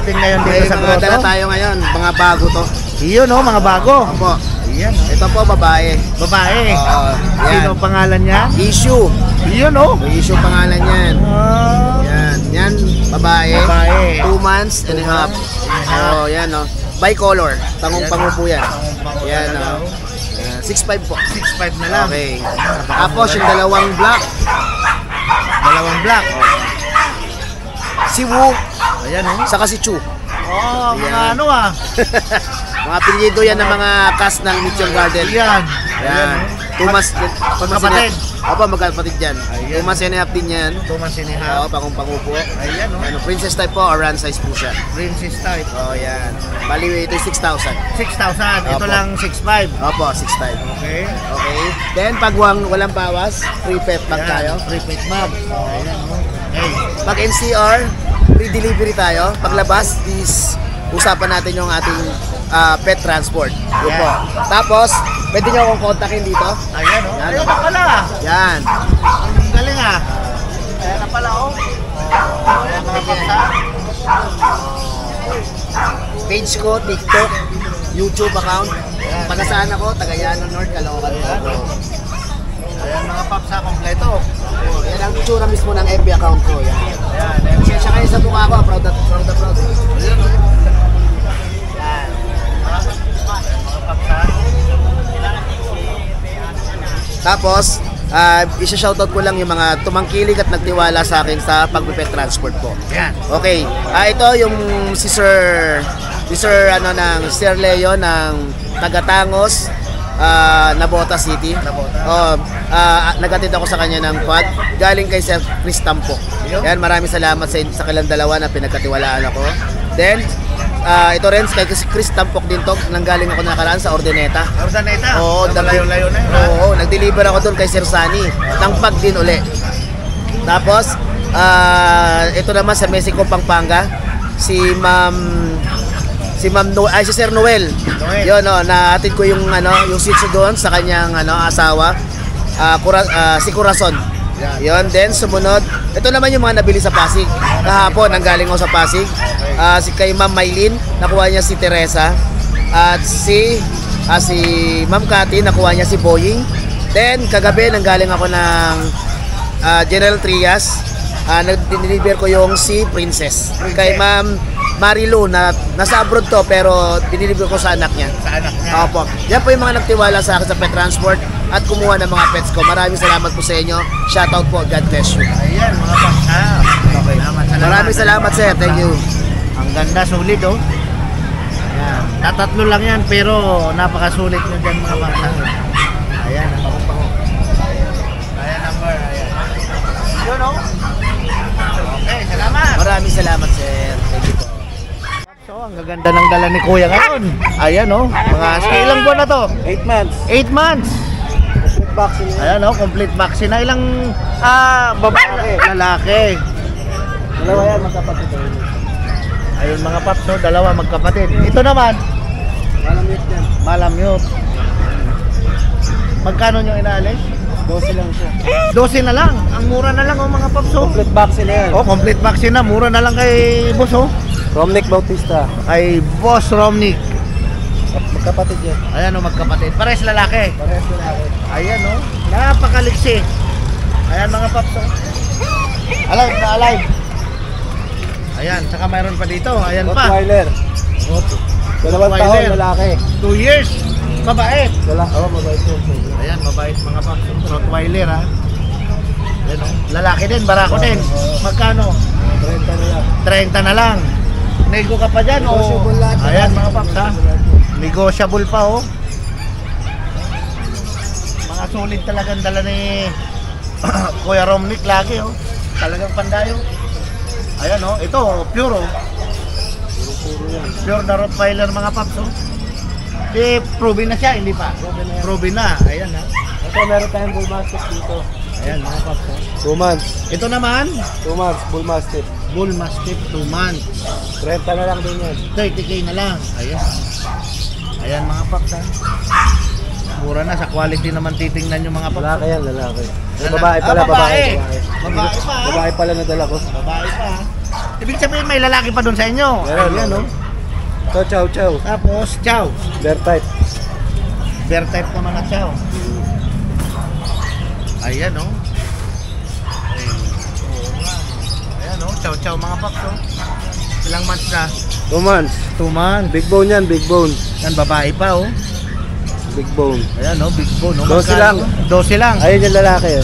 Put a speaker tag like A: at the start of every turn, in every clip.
A: natin ngayon dito
B: May
A: sa
B: mga dala
A: grotto?
B: tayo ngayon, mga bago to.
A: Iyon oh, mga bago.
B: Opo.
A: Ayan oh.
B: Ito po, babae.
A: Babae.
B: Oo, yan.
A: Sino pangalan niya?
B: Issue.
A: Iyon oh.
B: May issue pangalan yan.
A: Ah,
B: Yan. Yan, babae.
A: Babae.
B: 2 months and a half. Oh, yan oh. Bicolor. Pangong-pango po yan. Yan oh. 6'5 po.
A: 6'5 na lang.
B: Okay. Tapos yung dalawang black.
A: Dalawang black.
B: Si Wu,
A: Ayan oh.
B: saka si Chu.
A: Oh, mga
B: Ayan.
A: ano ah.
B: Mga apelyido yan ng mga cast ng Mitchell Garden.
A: Ayan.
B: Yan. 2 months.
A: Magkapatid.
B: Opo, magkapatid yan.
A: Ayun.
B: 2 months and a half din yan.
A: 2 months and a
B: Oo,
A: half.
B: pangong-pango po.
A: Ayan oh.
B: Ano, princess type po, around size po siya.
A: Princess type.
B: Oh, yan. Bali, ito 6,000.
A: 6,000. Ito
B: Opo.
A: lang 6'5.
B: Opo, 6,500.
A: Okay.
B: Okay. Then, pag walang bawas, free pet bag tayo.
A: Prepaid bag. Ayan oh. Okay.
B: Pag NCR, free delivery tayo. Paglabas is usapan natin yung ating pet transport. Yun po. Tapos, pwede nyo akong kontakin dito.
A: Ayan oh.
B: Yan.
A: Ayan na pala.
B: Yan.
A: Ang galing ah. Ayan na pala oh. Ayan mga paksa.
B: Page ko, TikTok, YouTube account. Pag nasaan ako, Tagayano North, Caloocan.
A: Ayan mga paksa kompleto.
B: Oh, yan ang tsura mismo ng FB account ko. Yan.
A: Ayan.
B: Pasensya kayo sa mukha ko, proud na proud.
A: Ayan oh.
B: Yan.
A: Mga paksa.
B: Tapos, isa-shoutout ko lang yung mga tumangkilik at nagtiwala sa akin sa pag-pet transport po.
A: Ayan.
B: Okay. Ito yung si Sir ng Sir Leo ng Tagatangos, Nabota City.
A: Nabota.
B: Nagatid ako sa kanya ng quad galing kay Sir Chris Tampok. Yan, maraming salamat sa kanilang dalawa na pinagkatiwalaan ako. Then, ito rin kay Chris Tampok din to, nanggaling ako nakaraan sa Ordaneta.
A: Ordaneta.
B: Oo,
A: layo-layo na yun. ha?
B: Oo, nag-deliver ako doon kay Sir Sunny. Tangpag din uli. Tapos, ito naman sa Mexico, Pampanga, si Sir Noel. Yun, naatid ko yung yung sitio doon sa kanyang asawa, si Corazon. Yun, then sumunod. Ito naman yung mga nabili sa Pasig. Kahapon, nanggaling ako sa Pasig. Si kay Ma'am Maylin, nakuha niya si Teresa. At si Ma'am Cathy, nakuha niya si Boying. Then, kagabi, nanggaling ako ng General Trias. Nag-deliver ko yung si Princess. Kay Ma'am Marilu, na nasa abroad to, pero diniliver ko sa anak niya.
A: Sa anak niya.
B: Opo. Yan po yung mga nagtiwala sa akin sa pet transport at kumuha ng mga pets ko. Maraming salamat po sa inyo. Shoutout po. God bless you.
A: Ayan mga paksa. Okay.
B: Maraming salamat, sir. Thank you.
A: Ang ganda, sulit oh. Ayan. Tatatlo lang yan pero napakasulit nyo dyan mga paksa. Ayan, ang pango-pango. Ayan, number. Ayan. Yun oh. Okay, salamat.
B: Maraming salamat, sir. Thank you po.
A: So, ang gaganda ng dala ni Kuya ngayon. Ayan oh. Mga ilang buwan na to?
B: 8 months.
A: 8 months.
B: Complete vaccine.
A: Ayan oh, complete vaccine na. Ilang babae, lalaki.
B: Dalawa yan, magkapatid.
A: Ayun mga paps, no? Dalawa magkapatid. Ito naman,
B: Malamit yan.
A: Malamute. Magkano nyo inaalis?
B: 12 lang siya.
A: 12 na lang. Ang mura na lang oh mga paps oh.
B: Complete vaccine na yan.
A: Oh, complete vaccine na. Mura na lang kay boss oh.
B: Romnick Bautista.
A: Kay Boss Romnick.
B: Magkapatid yan.
A: Ayan oh, magkapatid. Pares lalaki.
B: Parehas na ako.
A: Ayan oh. Napakaliksi. Ayan mga paps oh. Alive na alive. Ayan, saka mayroon pa dito. Ayan pa.
B: Rottweiler. Dalawang taon,
A: Rottweiler.
B: lalaki.
A: 2 years. Mabait.
B: Mabait po.
A: Ayan, mabait mga paps. Rottweiler ha. Ayan oh. Lalaki din, barako din. Magkano?
B: 30 na lang.
A: 30 na lang. Nego ka pa dyan o?
B: Negotiable lahat.
A: Ayan mga paps ha. Negotiable pa oh. Mga solid talagang dala ni Kuya Romnick lagi oh. Talagang pandayo. Ayan oh, ito pure oh. Pure na Rottweiler mga paps oh. Di proven na siya, hindi pa. Proven na. Ayan ha.
B: Ito, meron tayong bull mastiff dito.
A: Ayan mga paps oh.
B: 2 months.
A: Ito naman,
B: 2 months, bull mastiff.
A: Bull Mastiff 2 months.
B: 30 na lang din yan.
A: 30k na lang. Ayan. Ayan mga paps ha. Mura na, sa quality naman titingnan yung mga paps.
B: Lalaki yan, lalaki.
A: Lalaki.
B: Babae pala,
A: Ah, babae.
B: babae.
A: Babae pa, ha?
B: Babae pala nadala ko.
A: Babae pa ha. Ibig sabihin may lalaki pa doon sa inyo.
B: Meron.
A: Ayan, no?
B: Ito, chow chow.
A: Tapos, chow.
B: Bear type.
A: Bear type naman na chow. Ayan, no? Ayan, no? Chow chow mga paps, no? Ilang months na?
B: 2 months.
A: 2 months.
B: Big bone yan, big bone.
A: Yan, babae pa, oh.
B: Big bone.
A: Ayan, no? Big bone, no?
B: 12 lang.
A: 12 lang.
B: Ayun yung lalaki.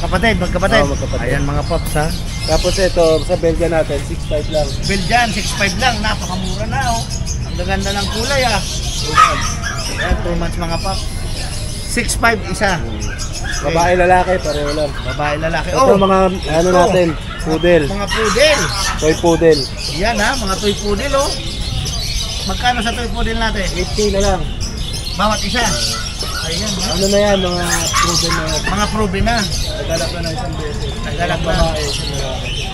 A: Kapatid, magkapatid.
B: Oo, magkapatid.
A: Ayan, mga paps, ha?
B: Tapos ito, sa Belgian natin, 6'5 lang.
A: Belgian, 6'5 lang. Napakamura na, oh. Ang gaganda ng kulay, ah.
B: 2 months.
A: Ayan, 2 months, mga paps. 6'5 isa.
B: Babae, lalaki, pareho lang.
A: Babae, lalaki.
B: Ito mga, ano
A: ito.
B: natin, poodle.
A: Mga poodle.
B: Toy poodle.
A: Yan, ha? Mga toy poodle, oh. Magkano sa toy poodle natin?
B: 80 na lang.
A: Bawat isa. Ayan, ha?
B: Ano na yan, mga proven na yan.
A: Mga proven na.
B: Nagalak na ng isang beses.
A: Nagalak na.
B: Babae, isang lalaki.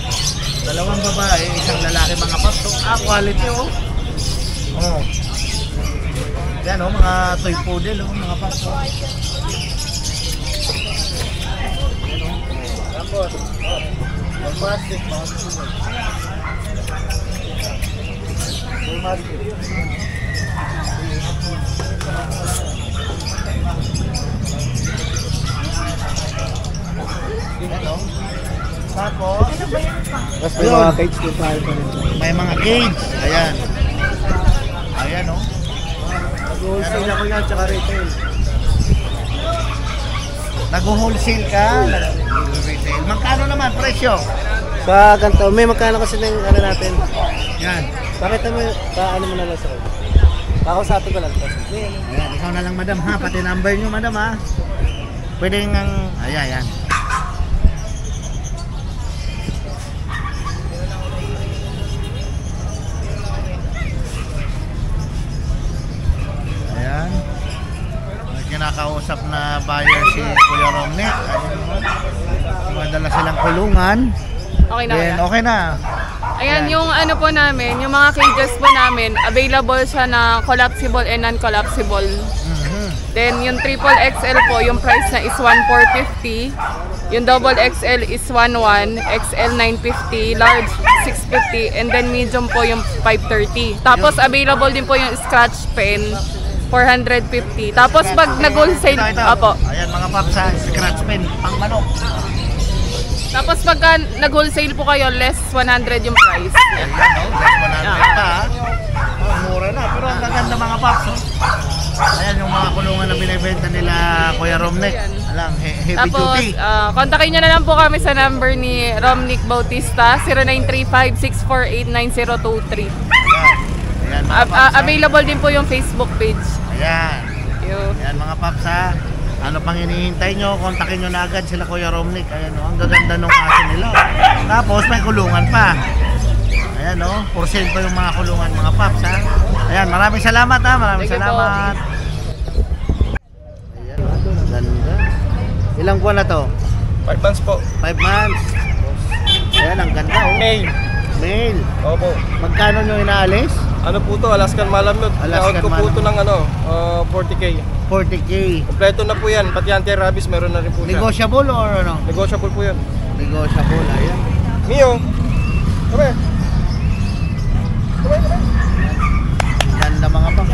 A: 2 babae, 1 lalaki, mga paps. Ah, quality, oh. Oh. Yan, oh, mga toy poodle, oh, mga paps, oh.
B: Tapos, plastic, mga susunod.
A: Yan, oh. Tapos,
B: Tapos may mga cage din tayo pa rin.
A: may mga cage. Ayan. Ayan, oh.
B: Nag-wholesale ako yan, tsaka retail.
A: Nag-wholesale ka. Nag-retail. Magkano naman presyo?
B: Sa ganito, may magkano kasi ng ano natin.
A: Yan.
B: Pakita mo, ano mo na lang sa kanya. Kakausapin ko lang.
A: Ayan, ikaw na lang, madam, ha? Pati number nyo, madam, ha? Pwede ngang, ayan. Ayan. May kinakausap na buyer si Kuya Romnick. Ayan, madala silang kulungan.
C: Okay na
A: Then,
C: wala?
A: okay na.
C: Ayan, yung ano po namin, yung mga cages po namin, available siya na collapsible and non-collapsible.
A: Mhm.
C: Then, yung triple XL po, yung price na is 1,450. Yung double XL is 1,1, XL 950, large 650, and then medium po yung 530. Tapos, available din po yung scratch pen, 450. Tapos, pag nag-wholesale,
A: Ito.
C: apo.
A: Ayan, mga paps, ha? Scratch pen, pang manok.
C: Tapos, pagka nag-wholesale po kayo, less 100 yung price.
A: Ayan, no? Less 100 pa, ha? Oh, mura na. Pero ang gaganda, mga paps, oh. Ayan yung mga kulungan na binibenta nila Kuya Romnick. Alang, heavy
C: Tapos,
A: duty.
C: kontakin nyo na lang po kami sa number ni Romnick Bautista, 0935-648-9023.
A: Ayan, mga paps, ha?
C: Available din po yung Facebook page.
A: Ayan.
C: Yo.
A: Ayan, mga paps, ha? Ano pang hinihintay nyo? Kontakin nyo na agad sila Kuya Romnick. Ayan, oh, ang gaganda nung aso nila, oh. Tapos may kulungan pa. Ayan, oh, for sale pa yung mga kulungan, mga paps, ha? Ayan, maraming salamat, ha? Maraming
C: Thank you po.
A: salamat. Ayan, oh, ganda. Ilang buwan na to?
D: 5 months po.
A: 5 months. Ayan, ang ganda, oh.
D: Mail.
A: Mail.
D: Opo.
A: Magkano nyo inaalis?
D: Ano po to? Alaskan Malamute.
A: Alaskan
D: Alaskan ko po
A: Malamute.
D: to ng 40k.
A: 40K.
D: Kompleto na po yan. Pati anti-rabies meron na rin po siya.
A: Negotiable or ano?
D: Negotiable po yan.
A: Negotiable, ayan.
D: Mio. Kame.
A: Ganda, mga paps.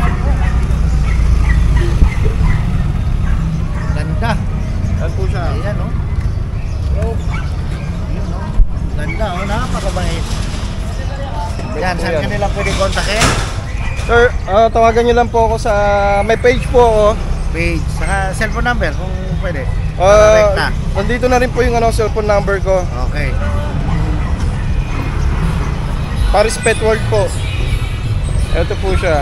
A: Ganda.
D: Yan po siya.
A: Ayan, oh. Ayan, oh. Ganda, oh. Napakabait. Yan,
D: po
A: saan
D: yan.
A: kanila pwede kontakin?
D: Sir, tawagan nyo lang po ako sa may page po ako.
A: Page, saka cellphone number kung pwede. Direkta.
D: Nandito na rin po yung cellphone number ko.
A: Okay.
D: Paris Pet World po. Ito po siya.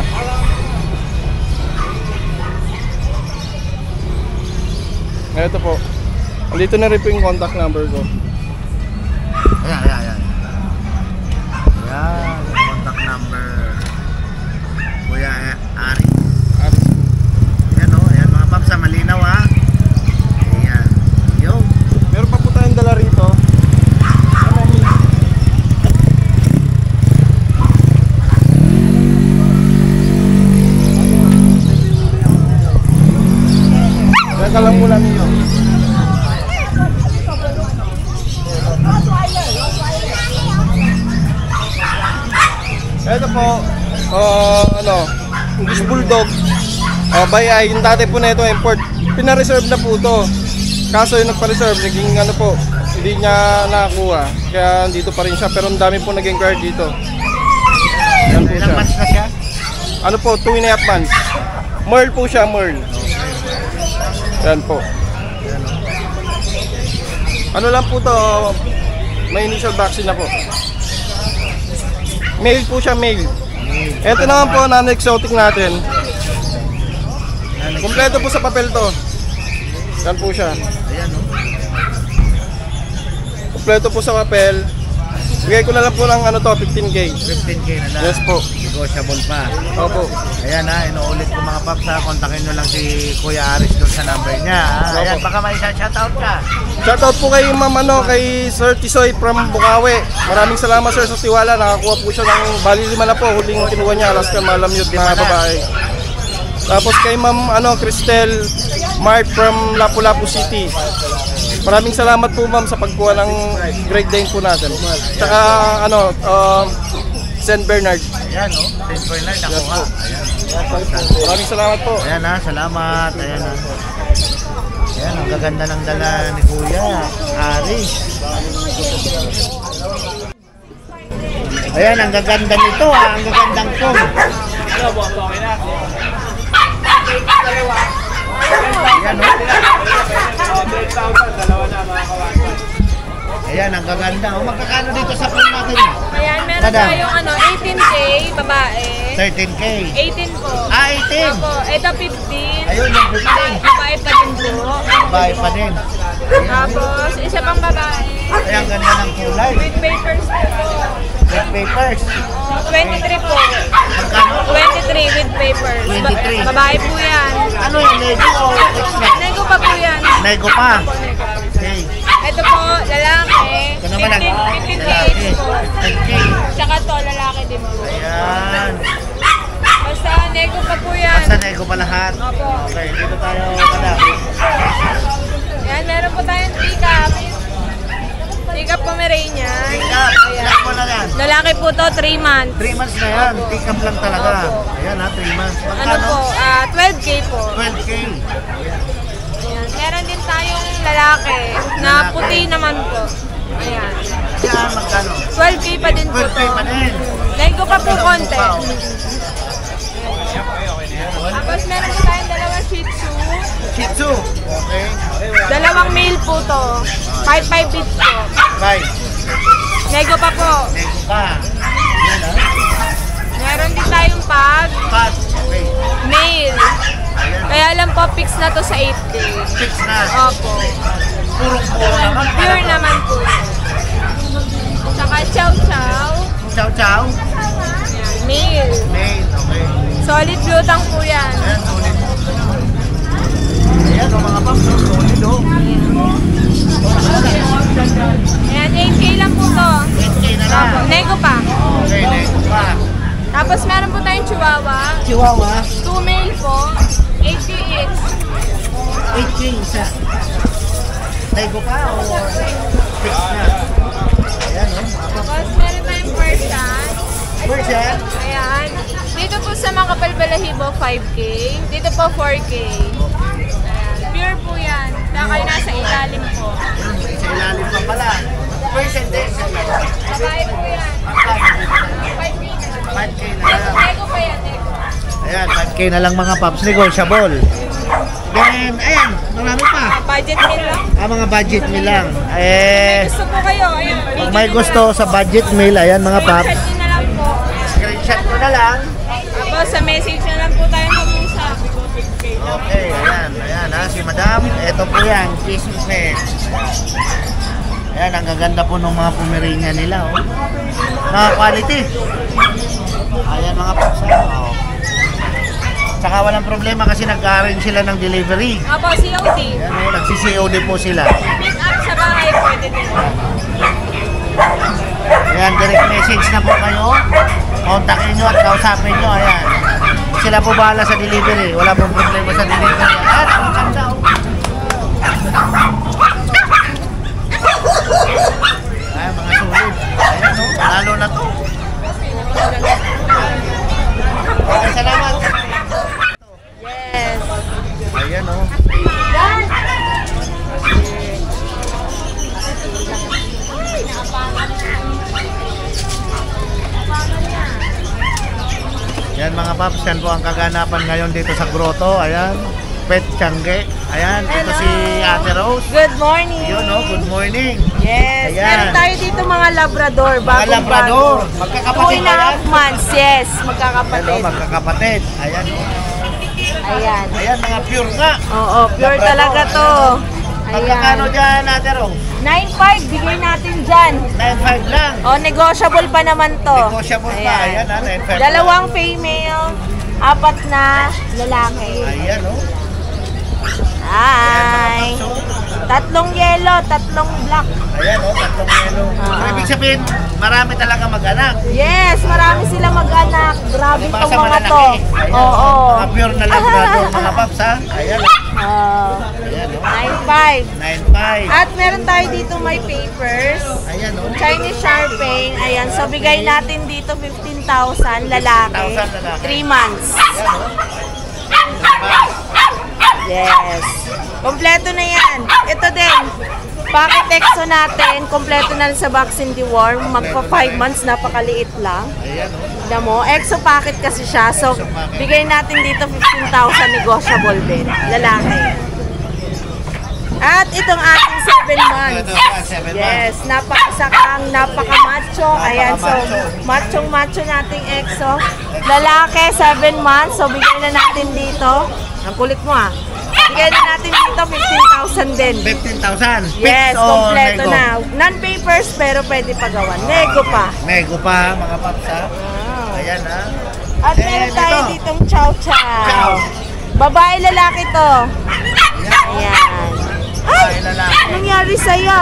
D: Ito po. Nandito na rin po yung contact number ko.
A: Ayan, ayan, ayan. Ayan, contact number. Kuya Ari. Ayan, oh. Ayan, mga paps, ha, malinaw, ha. Ayan. Yo.
D: Meron pa po tayong dala rito. Teka lang muna ninyo. po, English Bulldog. By eye, yung dati po na ito import. Pina-reserve na po ito. Kaso yung nagpa-reserve, naging hindi niya nakakuha. Kaya dito pa rin siya, pero ang dami po naging guard dito. Yan po
A: Ilang
D: siya.
A: months na siya?
D: 2.5 months. Merle po siya, Merle. Yan po. Ano lang po to, may initial vaccine na po. Male po siya, male. Ito naman po, non-exotic natin. Kompleto po sa papel to. Yan po siya.
A: Ayan, no?
D: Kompleto po sa papel. Bigay ko na lang po ng 15K.
A: 15K na lang.
D: Yes po.
A: Negotiable pa.
D: Opo.
A: Ayan ha, inuulit ko mga paps ha. Kontakin nyo lang si Kuya Aris doon sa number niya ha. Ayan,
D: Opo.
A: baka may shoutout ka.
D: Shoutout po kay Ma'am kay Sir Tisoy from Bukawi. Maraming salamat sir sa tiwala. Nakakuha po siya ng bali 5 na po. Huling kinuha niya, Alaska Malamute na babae. Tapos kay Ma'am Cristel Mark from Lapu-Lapu City. Maraming salamat po ma'am sa pagkuha ng Great Dane po natin. Tsaka St. Bernard.
A: Ayan no, St. Bernard
D: Yes
A: nakuha.
D: po.
A: Ayan.
D: Maraming salamat po.
A: Ayan ha, salamat. Ayan ha. Ayan, ang gaganda ng dala ni Kuya Aris. Ayan, ang gaganda nito ha. Ang gagandang phone. Ayan no. Ayan, ang gaganda. O, magkakano dito sa phone natin?
C: Ayan, meron
A: Madam.
C: tayong 18K, babae.
A: 13K.
C: 18 po.
A: Ah, 18.
C: Opo, ito 15.
A: Ayun, yung 15.
C: Babae pa din po.
A: Bahay pa din.
C: Tapos, isa pang babae.
A: Ay, ang ganda ng kulay.
C: With papers po.
A: With papers.
C: 23 po.
A: Magkano?
C: 23 with papers.
A: 23.
C: Babae po yan.
A: Ano yung Lego o X-Men?
C: Nego pa po yan.
A: Lego pa. Okay.
C: Ito po, lalaki.
A: Ito naman ang
C: 15K
A: lalaki.
C: po.
A: 15K.
C: Tsaka to, lalaki din po.
A: Ayan.
C: Basta, nego pa po yan.
A: Basta Lego pa lahat.
C: Opo.
A: Okay, dito tayo kada.
C: Yan, meron po tayong teacup. Teacup Pomeranian.
A: Tika, ilan mo na yan?
C: Lalaki po to, 3 months.
A: 3 months na yan. Tikap lang talaga. Ayan ha, 3 months.
C: Ano
A: Magkano?
C: po, 12K po.
A: 12K.
C: Ayan. Meron din tayong lalaki na puti naman po. Ayan.
A: Yan, magkano?
C: 12K pa din po
A: 12K
C: to.
A: pa din.
C: Nego pa po konti.
A: Pa, oh.
C: Tapos meron po tayong dalawang Shih Tzu.
A: Shih Tzu. Okay.
C: Dalawang male po to. 5'5" each po.
A: Right.
C: Nego pa po.
A: Lego pa. Yan ha.
C: Meron din tayong pag
A: Pat. Okay.
C: male. Kaya lang po fix na to sa 8K.
A: Fix na.
C: Opo.
A: Purong-puro naman.
C: Pure naman po. Tsaka chow chow.
A: Chow chow.
C: Ayan, male.
A: Made. Okay.
C: Solid blutang po yan.
A: Ayan, solid. Ayan, o mga paps. Solid o.
C: Ayan, 8K lang po to.
A: 8K na lang.
C: Opo, nego pa.
A: Okay, Lego pa.
C: Tapos meron po tayong chihuahua.
A: Chihuahua.
C: 2 male po. 8K each.
A: 8K isa. Lego pa o fix na. Ayan o.
C: Tapos meron tayong Persian.
A: Where's that?
C: Ayan. Dito po sa mga Kapalbalahibo, 5K. Dito po, 4K. Ayan. Pure po yan. Kaya kayo nasa ilalim po.
A: Sa ilalim pa pala. Percent din.
C: Babae po yan. 5K na lang.
A: 5K na lang.
C: Nego pa yan, nego.
A: Ayan, 5K na lang mga paps. Negotiable. Then, ayan, marami pa.
C: Budget meal lang.
A: Mga budget meal lang. Eh,
C: Gusto po kayo. Ayan.
A: kung may gusto sa budget meal, ayan mga paps.
C: Chat nyo na lang po.
A: Screenshot ko na lang.
C: Tapos sa message na lang po tayo mag-usap.
A: Okay, ayan, ayan ha, si Madam. Ito po yan, Kismet. Ayan, ang gaganda po ng mga Pomeranian nila, oh. Mga quality. Ayan mga paps, ha. Oh. Tsaka walang problema kasi nag-arrange sila ng delivery.
C: Opo, COD.
A: Ayan, oh, nagsi-COD po sila.
C: Pick up sa bahay pwede din.
A: Ayan, direct message na po kayo. Kontakin nyo at kausapin nyo, ayan. Sila po bahala sa delivery. Wala pong problema sa delivery. Ayan, ang ganda, oh. Ayan, mga sulit. Ayan, no? Lalo na to. Ayan oh. Yan mga paps, yan po ang kaganapan ngayon dito sa grotto. Ayan, Pet Tiangge. Ayan, ito si Ate Rose.
E: Good morning.
A: Yun oh, good morning.
E: Yes.
A: Ayan.
E: Meron tayo dito mga Labrador.
A: Mga Labrador. Magkakapatid
E: 2.5
A: ba yan?
E: months. Yes.
A: Ayan
E: Magkakapatid.
A: oh, magkakapatid. Ayan oh.
E: Ayan.
A: Ayan, mga pure nga.
E: Oo, pure
A: Labrador.
E: talaga to.
A: Magkakano
E: Ayan.
A: dyan, Ate Rose?
E: 9.5 bigay natin dyan.
A: 9.5 lang.
E: O, negotiable pa naman to.
A: Negotiable pa. Ayan ha, 9.5
E: Dalawang female, 4 na lalaki.
A: Ayan oh.
E: Hi. Tatlong yellow, tatlong black.
A: Ayan oh, tatlong yellow. So, ibig sabihin, marami talaga mag-anak.
E: Yes, marami sila mag-anak. Grabe
A: Mga
E: tong
A: sa
E: mga
A: malalaki.
E: to.
A: Ayan,
E: Oo.
A: mga pure na Labrador, mga paps ha. Ayan oh. Ayan oh.
E: 9.5.
A: 9.5.
E: At meron tayo dito may papers.
A: Ayan oh.
E: Chinese Sharpei. Ayan, so bigay natin dito 15,000 lalaki.
A: 15,000 lalaki.
E: 3 months.
A: Ayan oh.
E: Yes. Kompleto na yan. Ito din. Packet exo natin. Kompleto na rin sa vaccine deworm. Magpa 5 months. Napakaliit lang.
A: Ayan oh.
E: Tignan mo. Exo packet kasi siya. So,
A: Exo packet.
E: bigay natin dito 15,000 negotiable din. Lalaki. At itong ating 7 months.
A: Ito pa, 7 months.
E: Yes, napakasakang, napaka-macho. Ayan, so
A: Napaka-macho.
E: machong-macho nating EXO. Lalaki, 7 months. So, bigay na natin dito. Ang kulit mo ah. Bigay na natin dito 15,000 din.
A: 15,000.
E: Yes,
A: Fix o
E: kompleto
A: nego?
E: na. Non-papers pero pwede pagawan. Nego pa.
A: Nego pa, mga paps ha. Ayan ha.
E: At meron tayo
A: dito.
E: ditong chow chow.
A: Chow.
E: Babae lalaki to. Ayan.
A: Ay, lalaki.
E: Nangyari sa'yo.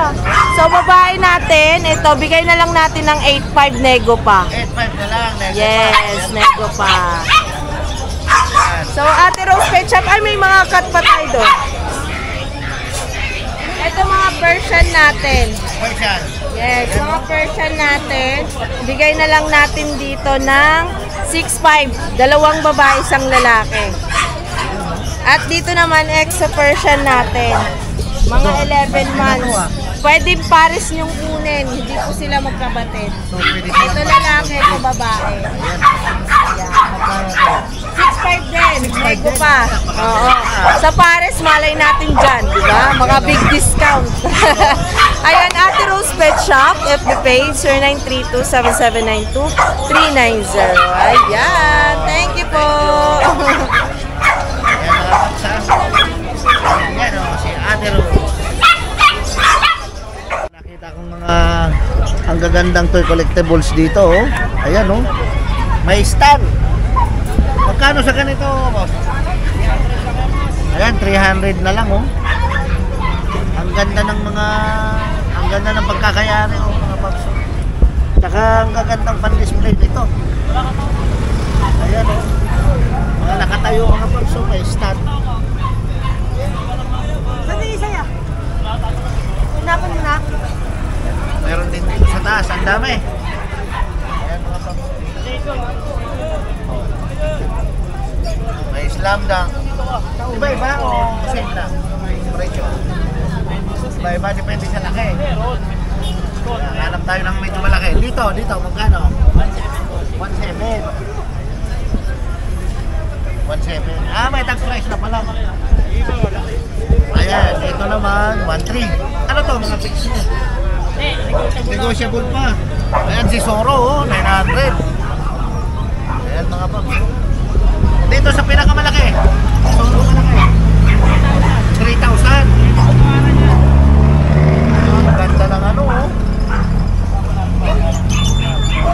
E: So, babae natin, ito, bigay na lang natin ng 8.5 nego pa.
A: 8.5 na lang. Nego
E: Yes,
A: pa.
E: nego pa.
A: Ayan.
E: So, Ate Rose Pet Shop, ay may mga cut pa tayo doon. Ito mga Persian natin.
A: Persian.
E: Yes, mga Persian natin. Bigay na lang natin dito ng 6.5. Dalawang babae, isang lalaki. At dito naman, exo Persian natin. Mga 11 months. Pwede pares niyong kunin. Hindi po sila magkabatid.
A: So, pwede
E: Ito
A: silang
E: lalaki, ito babae. 6.5 din. Nego pa. Oo. Sa pares, malay natin dyan. Diba? Mga big discount. Ayan, Ate Rose Pet Shop. FB page, 0932-7792-390. Ayan. Thank you po.
A: Ayan mga paps ha. Ayan o, si Ate Rose. Nakita kong mga ang gagandang toy collectibles dito oh. Ayan oh. May stand. Magkano sa ganito, boss? Ayan, 300 na lang oh. Ang ganda ng pagkakayari oh, mga paps. Tsaka ang gagandang pan-display dito. Ayan oh. Mga nakatayo mga paps oh, may stand. Meron din dito sa taas, ang dami. Ayan mga paps. Oh. May slam dunk. Iba-iba o same lang? Presyo. Iba-iba, depende sa laki. Ayan, hanap tayo ng medyo malaki. Dito, magkano? 1.7. 1.7. Ah, may tag price na pala. Ayan, ito naman, 1.3. Ano to, mga fix niya? Negotiable pa. Ayan, si Soro, oh, 900. Ayan, mga paps. Dito sa pinakamalaki. Soro malaki. 3,000. Ang ganda ng ano, oh.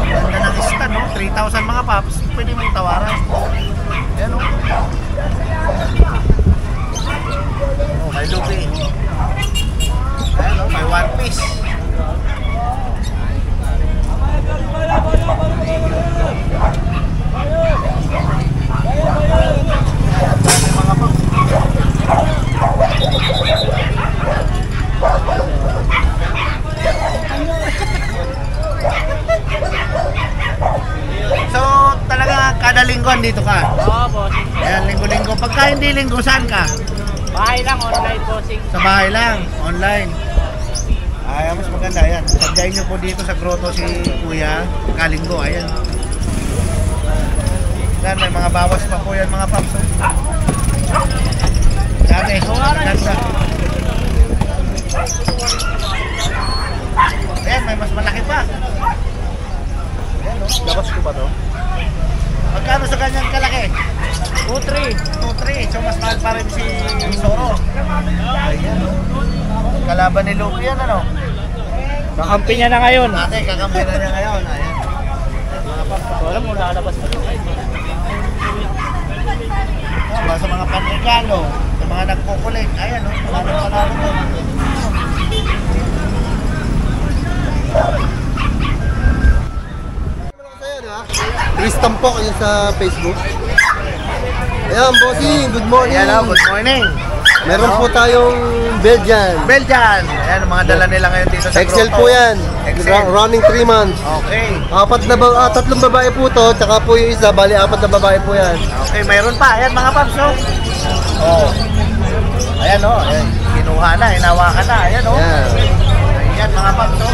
A: Ang ganda ng stand, oh. 3,000 mga paps. Pwede mong tawaran. Ayan, oh. Oh, may lupi. Ayan, oh, may one piece. Mga paps. So, talaga kada linggo andito ka?
F: Oo, boss.
A: Ayan, linggo-linggo. Pagka hindi linggo, saan ka?
F: Bahay lang, online bossing.
A: Sa bahay lang, online. Ay, mas maganda yan. Sagdayin nyo po dito sa grotto si Kuya Kalinggo. Ayan. Yan, may mga bawas pa po yan mga paps. Dati, ganda. Ayan, may mas malaki pa. Ayan, no? Labas ko ba to? Magkano sa ganyang kalaki? 2-3. 2-3. So, mas mahal pa rin si Soro. Ayan, no? Kalaban ni Luke yan, ano?
F: Kakampi niya na ngayon.
A: Ate, kakampi na niya ngayon. Ayan. Mga paps.
F: Wala mo, lalabas pa ito.
A: Sa mga panregalo, sa mga nagkukulit. Ayan, no? Panalo to.
B: Chris Tampok yun sa Facebook. Ayan, bossing, good morning.
A: Ayan, good morning.
B: Meron po tayong Belgian.
A: Belgian. Ayan, mga dala nila ngayon dito sa
B: Excel
A: grotto.
B: po yan.
A: Excel.
B: Running 3 months.
A: Okay.
B: Tatlong babae po to, tsaka po yung isa, bali 4 na babae po yan.
A: Okay, mayroon pa. Ayan, mga paps, no? Oh. Ayan, no? Ayan. Kinuha na, hinawakan na. Ayan, no?
B: Ayan.
A: Ayan, mga paps, no?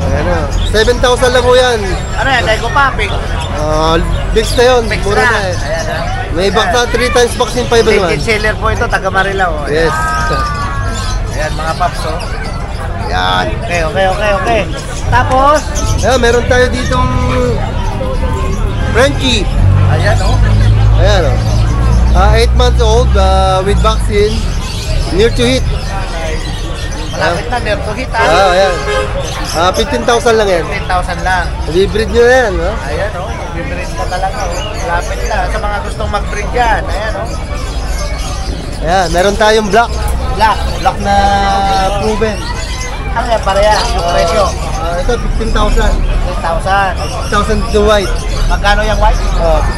B: Ayan o. 7,000 lang po yan.
A: Ano yan? Lego Papping.
B: Bigs na yun.
A: Fix
B: Mura
A: na.
B: na eh.
A: Ayan, ha?
B: May back na 3 times vaccine 5
A: Legit
B: naman.
A: seller po ito, taga Marilao.
B: Yes.
A: Ayan, mga paps, no?
B: Yan.
A: Okay. Tapos,
B: Ayan, meron tayo ditong Frenchie.
A: ayan, no?
B: Ayan o. 8 months old with vaccine. Near to hit.
A: Malapit na, near to hit, ha?
B: Ayan. 15,000 lang yan.
A: 10,000 lang.
B: Hybrid nyo na yan. No?
A: Ayan, oh. Bibreed na talaga, oh. Malapit na. Sa mga gustong mag-breed yan. Ayan, oh.
B: Ayan, meron tayong black.
A: Black.
B: Black na proven.
A: Ano yan, pareha? Yung presyo.
B: Ito, 15,000.
A: 10,000.
B: 15,000 to white.
A: Magkano yung white?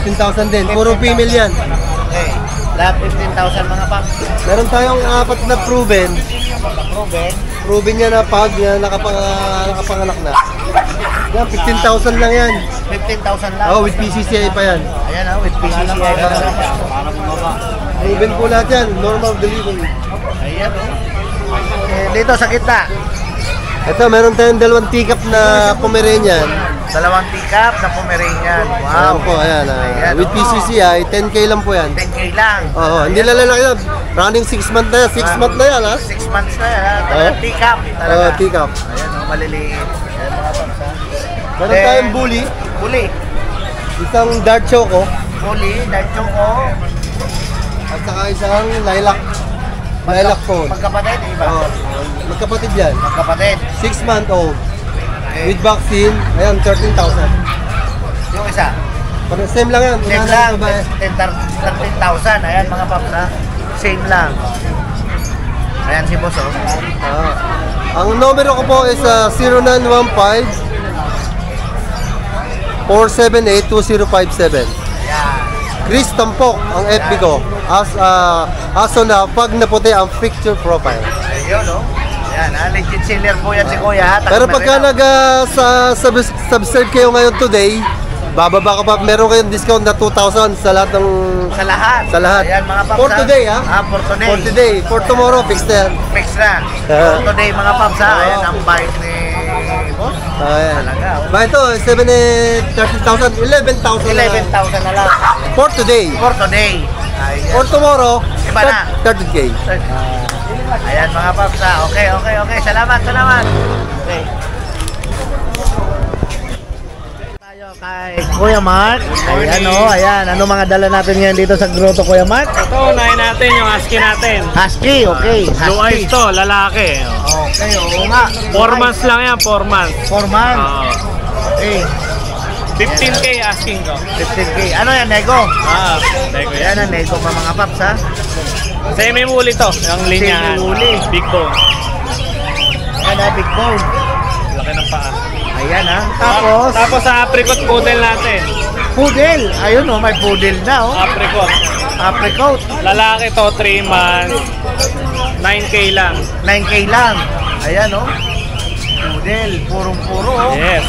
B: 15,000 din. Puro female yan.
A: Okay. Lahat 15,000 mga paps.
B: Meron tayong 4 na proven.
A: Proven.
B: Proven yan na pag yan, nakapanganak na. Yan, 15,000 lang yan.
A: 15,000 lang.
B: With PCCI pa yan.
A: Ayan, oh. With PCCI ka na.
B: Proven po lahat yan. Normal delivery.
A: Ayan, oh. Dito sa kita.
B: Ito, meron tayong 2 teacup na Pomeranian.
A: 2 teacup na Pomeranian.
B: Ayan
A: Wow.
B: po, ayan.
A: Ayan,
B: With
A: oh.
B: PCCI, 10K lang po yan.
A: 10K lang.
B: Oo, hindi lalaki yan. Running 6 months na yan. 6 months na yan, ha?
A: 6 months na yan, ha? Talagang teacup.
B: Oo, teacup.
A: Ayan, oh. Maliliit. Ayan, mga paps, ha?
B: Meron tayong bully.
A: Bully.
B: Isang dark choco.
A: Bully, dark choco.
B: At saka isang lilac. Lilac phone.
A: Magkapatid, iba?
B: Oo, magkapatid yan.
A: Magkapatid.
B: 6 month old.
A: Okay.
B: With vaccine, ayan, 13,000.
A: Yung isa.
B: Same lang yan.
A: Same
B: Una na
A: lang.
B: yung babae.
A: 13,000. Ayan, mga paps, ha? Same lang. Ayan si boss, oh.
B: Ang numero ko po is 0915 478-2057.
A: Ayan.
B: Chris Tampok ang FB ko. Aso na pag naputi ang picture profile.
A: Ayun, oh. Ayan, ha? Legit seller po yan si Kuya, ha?
B: Pero pagka subscribe kayo ngayon today, bababa ka pa, meron kayong discount na 2,000 sa lahat ng...
A: Sa lahat.
B: Sa lahat.
A: Ayan, mga paps,
B: For
A: ha?
B: today, ha?
A: For today.
B: For today. For tomorrow, fixed na yan.
A: Fix na. For today, mga paps, ha? Ayan, ang bait ni boss.
B: Ayan.
A: Talaga, oh.
B: Ba ito, 13,000, 11,000 na lang.
A: 11,000 na lang.
B: For today.
A: For today. Ayan.
B: For tomorrow,
A: Iba na.
B: 30K.
A: Ayan, mga paps, ha? Okay. Salamat. Okay. Tayo kay Kuya Mark. Ayan, oh. Ayan. Ano mga dala natin ngayon dito sa grotto, Kuya Mark?
F: Ito, unahin natin yung husky natin.
A: Husky, okay.
F: Blue eyes to, lalaki.
A: Okay, oo nga.
F: 4 months lang yan, 4 months.
A: 4 months. Okay.
F: 15K asking ko.
A: 15K. Ano yan, nego?
F: Teko
A: Ayan
F: yan.
A: ang nego pa mga paps, ha?
F: Semi-woolly to, yung linya.
A: Semi-woolly.
F: Big bone.
A: Ayan, ha? Big bone.
F: Laki ng paa.
A: Ayan, ha? Tapos,
F: sa apricot poodle natin.
A: poodle. Ayun, oh, may poodle na, oh.
F: Apricot.
A: Apricot.
F: Lalaki to, 3 months. 9K lang.
A: 9K lang. Ayan, oh. Poodle. Purong-puro, oh.
F: Yes.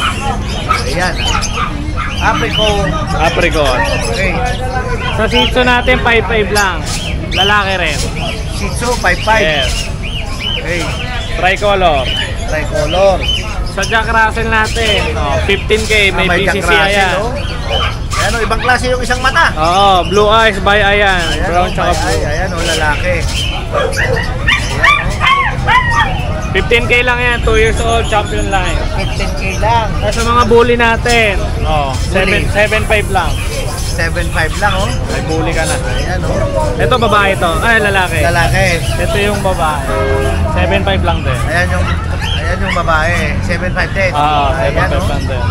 A: Ayan, Apricot.
F: Apricot.
A: Okay.
F: Sa Shih Tzu natin, 5'5 lang. Lalaki rin.
A: Shih Tzu, 5'5".
F: Yes.
A: Okay.
F: Tricolor.
A: Tricolor.
F: Sa Jack Russell natin, 15K, may
A: Jack
F: PCC
A: Russell,
F: ayan.
A: oh. Ayan, oh, ibang klase yung isang mata.
F: Oo, blue eyes by ayan.
A: Ayan,
F: Brown
A: oh,
F: tsaka blue.
A: ayan, oh, lalaki.
F: 15K lang yan, 2 years old, champion line.
A: 15K lang.
F: Tapos sa mga bully natin,
A: Bully.
F: 7.5 lang.
A: 7'5" lang, oh.
F: May bully ka na.
A: Ayan, oh.
F: Ito babae to, ay lalaki.
A: Lalaki.
F: Ito yung babae. 7.5 lang din.
A: Ayan yung babae. 7'5" din.
F: Oo,
A: Ayan,
F: 7.5
A: oh.
F: lang din.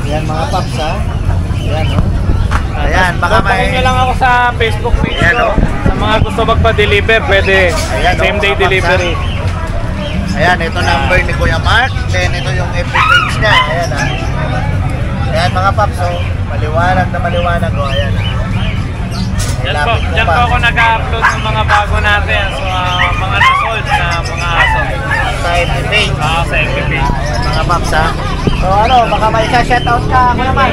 A: Ayan, mga paps, ha. Ayan, oh. Ayan, baka may...
F: Kontakin nyo lang ako sa Facebook page
A: Ayan,
F: ko.
A: oh.
F: Sa mga gusto magpa-deliver, pwede.
A: Ayan, oh,
F: Same day
A: mga paps,
F: delivery.
A: Ayan, ito number ni Kuya Mark. Then ito yung FB page niya. Ayan, ha. Ayan, mga paps, oh. Maliwanag na maliwanag, oh. Ayan, ha.
F: Diyan po ako nag-upload ng mga bago natin. So, mga na-sold na mga aso.
A: Sa FB page.
F: Sa FB page.
A: Ayan, mga paps, ha. So, ano, baka may shoutout ka ako naman.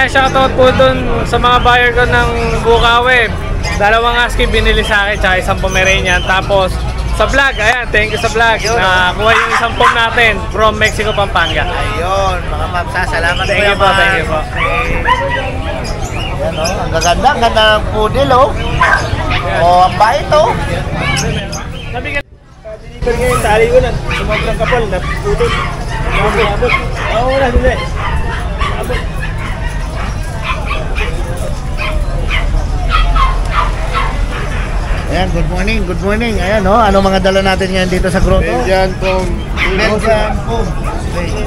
F: Shoutout po dun sa mga buyer ko ng Bukawi. 2 husky binili sa akin, tsaka isang Pomeranian. Tapos, sa vlog, ayan, thank you sa vlog. Nakuha yung isang pom natin from Mexico, Pampanga.
A: Ayun, mga paps, ha. Salamat
F: Thank you po, thank you po.
A: Ayan, oh. Ang gaganda, ang ganda ng poodle, oh. Oh, ang bait, oh.
F: Sabi ka,
D: Deliver ngayon, tali ko lang. Sumabrang kapal, naputol. Abot. Oo, wala, hindi. Abot.
A: Ayan, good morning, good morning. Ayan, oh. Ano mga dala natin ngayon dito sa grotto?
G: Belgian pom.
A: Belgian pom. Okay.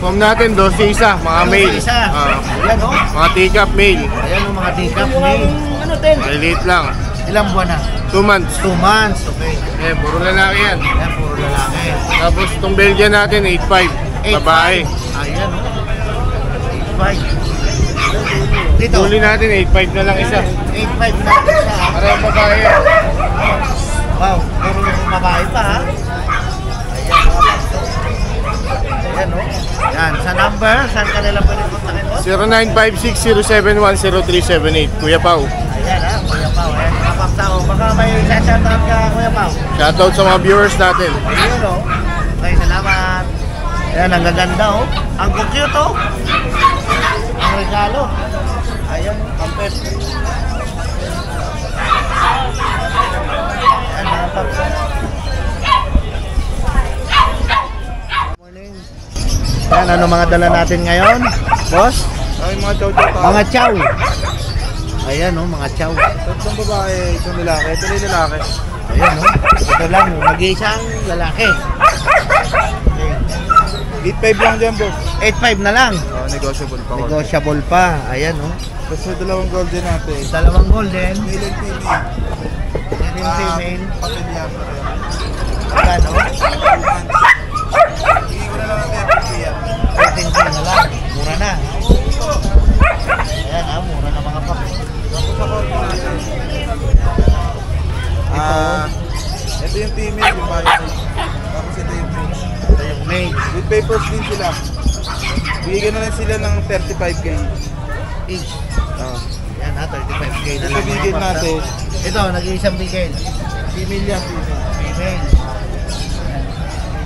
G: Pom natin, 12 isa, mga male.
A: Isa.
G: Ah,
A: Ayan, oh.
G: mga teacup male.
A: Ayan, oh, mga teacup. Ano din?
G: Maliliit lang.
A: Ilang buwan na?
G: 2 months.
A: 2 months. Okay.
G: Eh, puro lalaki yan.
A: Ayan, puro lalaki.
G: Tapos itong Belgian natin, 8'5". Babae.
A: Ayan, oh. 8'5". Dito.
G: Huli natin, 8'5 na lang isa.
A: 8'5 na isa.
G: Parang babae yan.
A: Wow, puro babae pa, ha? Ayan, mga pasto. Ayan, oh. Ayan, sa number, saan ka nila pwede kontakin mo?
G: 0956-071-0378. Kuya Pao.
A: Ayan, ha, Kuya Pao. Ayan, mga pasto. Baka may shoutout ka, Kuya Pao.
G: Shoutout sa mga viewers natin.
A: Ayun, oh. Okay, salamat. Ayan, ang gaganda, oh. Ang cute, oh. Ang regalo. Ayan, oh, ang pet. Ayan, mga pasto. Morning. Ayan, ano mga dala natin ngayon? Boss?
D: Ay, mga chow-chow pa.
A: Mga chow. Ayan, oh, mga chow.
D: Tatlong babae, isang lalaki. Ito na yung lalaki.
A: Ayan, oh. Ito lang, mag-iisang lalaki. Okay.
D: 8'5 lang dyan, boss.
A: 8'5 na lang.
D: Oh, negotiable pa.
A: Negotiable pa. Ayan, oh.
D: Tapos may dalawang golden natin.
A: Dalawang golden.
D: Male and female.
A: Yan yung female.
D: Papilya pa rin.
A: Magkano?
D: Hindi ko na lang natin papilya.
A: 13K na lang. Mura na. Ayan, ah. Mura na mga papi.
D: Tapos sa golden natin. Ito yung female, yung bayo. Tapos ito yung male.
A: Ito yung male.
D: With papers din sila. Bigyan na lang sila ng 35K.
A: Each.
D: Ah.
A: Yan, ha. 35K na
D: Ito
A: lang.
D: bigyan
A: mga paps,
D: natin.
A: ah. Ito, nag-iisang bigay.
D: Female yan, female.
A: Female.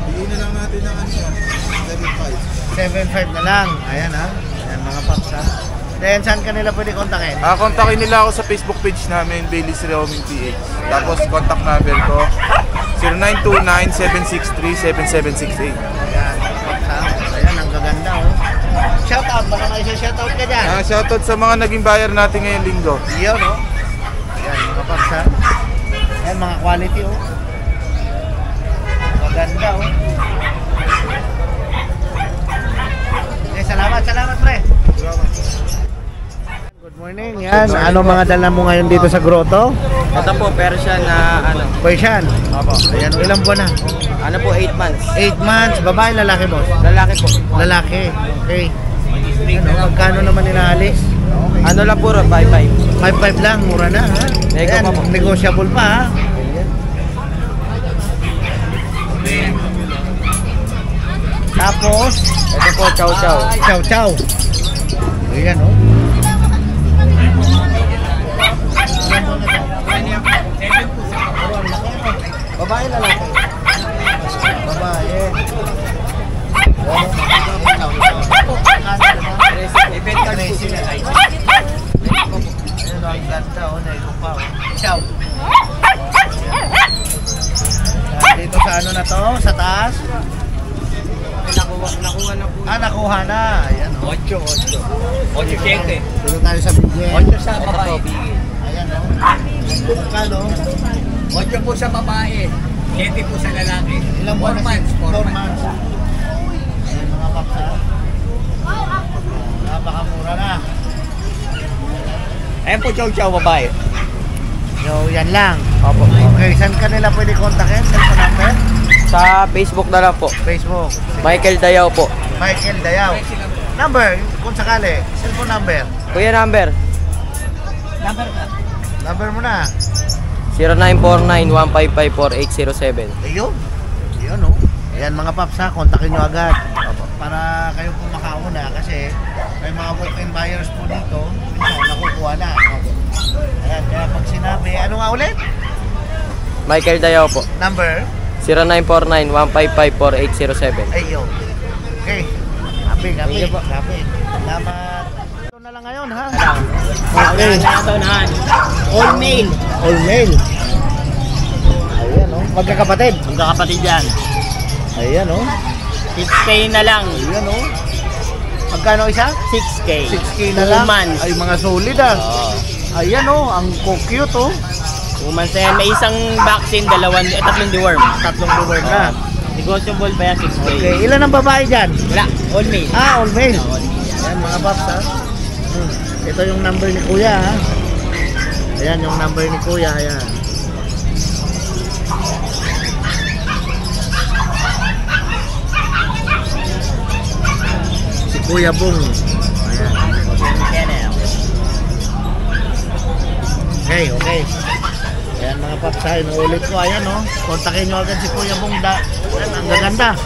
D: Bigyan na lang natin ng ano yan. 7.5.
A: 7'5 na lang. Ayan, ha. Ayan, mga paps, ha. Then, saan ka nila pwede kontakin?
D: Kontakin nila ako sa Facebook page namin, Bailey's Reoming PH. Tapos contact number ko 0929-763-7768.
A: Ayan, ha? Ayan, ang gaganda, oh. Shoutout, baka may shoutout ka dyan.
D: Shoutout sa mga naging buyer natin ngayong linggo.
A: Iyon, oh. Ayan, mga paps, ha? Ayan, mga quality, oh. Maganda, oh. Okay, salamat, pre. Good morning, yan. Ano mga dala mo ngayon dito sa grotto?
H: Ito po, Persian na ano.
A: Persian.
H: Opo.
A: Ayan, ilang buwan na?
H: Ano po, 8 months.
A: 8 months, babae, lalaki, boss?
H: Lalaki po.
A: Lalaki, okay. Ano, magkano naman inaalis?
H: Ano lang puro, 5'5".
A: 5'5 lang, mura na, ha?
H: Nego
A: Ayan,
H: pa po.
A: negotiable pa, ha? Tapos,
H: Ito po, chow chow.
A: chow chow. Ayan, oh. Ilan po ito? 7 po sa laki ito. Babae, lalaki? Babae. Ayun, ang ganda, naigo pa. Ciao. Dito sa ano na to? Sa taas?
H: Nakuha na po.
A: Nakuha na. Ayan,
H: 8 7.
A: Dito tayo sa bigyan.
H: 8 sa babae.
A: Ayan, Kano?
H: 8 po sa babae. 7 po sa lalaki.
A: Ilang buwan
H: 4
A: na?
H: months.
A: 4 months. Ayan, mga paksa. Napakamura na.
H: Ayan po, chow babae.
A: So, yan lang. Okay, saan ka nila pwede kontakin? Cellphone number?
H: Sa Facebook na lang po.
A: Facebook.
H: Michael Dayaw po.
A: Michael Dayaw. Number, kung sakali. Cellphone number.
H: Kuya number.
A: Number mo na.
H: 0949-155-4807.
A: Ayun. Ayun, oh. Ayan mga paps ha, kontakin nyo agad. Para kayo po makauna kasi may mga walk-in buyers po dito. Minsan, nakukuha na. Ayan, kaya pag sinabi, ano nga ulit?
H: Michael Dayaw po.
A: Number?
H: 0949-155-4807.
A: Ayun. Okay. Gabi. Salamat. Ito na lang ngayon ha. Okay.
H: All male.
A: All male. Ayan oh. Magkakapatid.
H: Magkakapatid yan.
A: Ayan oh.
H: 6K na lang.
A: Ayan oh. Magkano isa?
H: 6K.
A: 6K na lang. Ay mga solid ah. Ayan oh. Ang cute oh.
H: 2 months na yan. May isang vaccine, 3 deworm.
A: 3 deworm na.
H: Negotiable pa yan, 6K.
A: Okay. Ilan ang babae dyan?
H: Wala. All male.
A: All male. Ayan mga paps ha. Ito yung number ni Kuya ha. Ayan yung number ni Kuya. Ayan. Si Kuya Bong. Ayan. Okay. Ayan mga paps ha. Inuulit ko. Ayan oh. Kontakin nyo agad si Kuya Bong. Ayan, ang gaganda.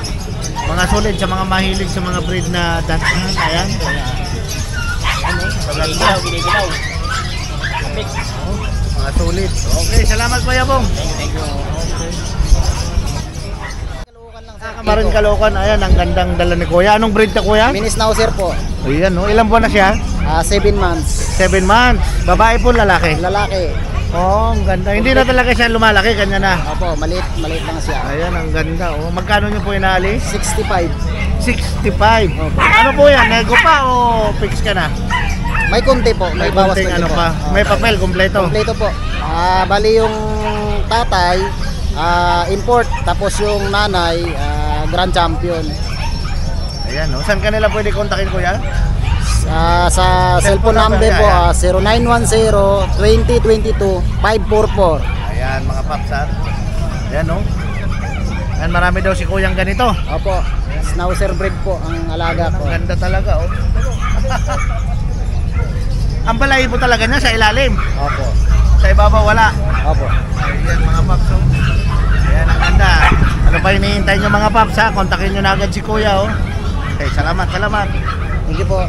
A: Mga solid sa mga mahilig sa mga breed na danhan. Ayan.
H: Ginigilaw.
A: Mga solid. Okay, salamat Kuya Bong.
H: Thank you.
A: Kamarin Caloocan, ayan, ang gandang dala ni Kuya. Anong breed na Kuya?
B: Mini Schnauzer po.
A: Ayan, no? Ilang buwan na siya?
B: 7 months.
A: 7 months. Babae po, lalaki?
B: Lalaki.
A: Oh, ang ganda. Hindi na talaga siya lumalaki, kanya na.
B: Opo, maliit lang siya.
A: Ayan, ang ganda. Oh, magkano niyo po inaalis?
B: 65.
A: 65. Ano po yan? Nego pa o fix ka na?
B: May konti po, may bawas
A: konting
B: konti
A: ano
B: po.
A: pa? May papel, kompleto.
B: Kompleto po. Bali yung tatay, import, tapos yung nanay, grand champion.
A: Ayan, no? Saan ka nila pwede kontakin Kuya?
B: Sa cellphone number po, 0910-2022-544.
A: Ayan, mga papsar. Ayan, no? Ayan, marami daw si Kuyang ganito.
B: Opo, Schnauzer breed po ang alaga ko.
A: Ang ganda talaga, oh. Ang balahibo talaga niya sa ilalim.
B: Opo.
A: Sa ibabaw wala.
B: Opo.
A: Ayan mga paps, oh. Ayan ang ganda. Ano pa hinihintay nyo mga paps ha? Kontakin nyo na agad si Kuya, oh. Okay, salamat.
B: Thank you po.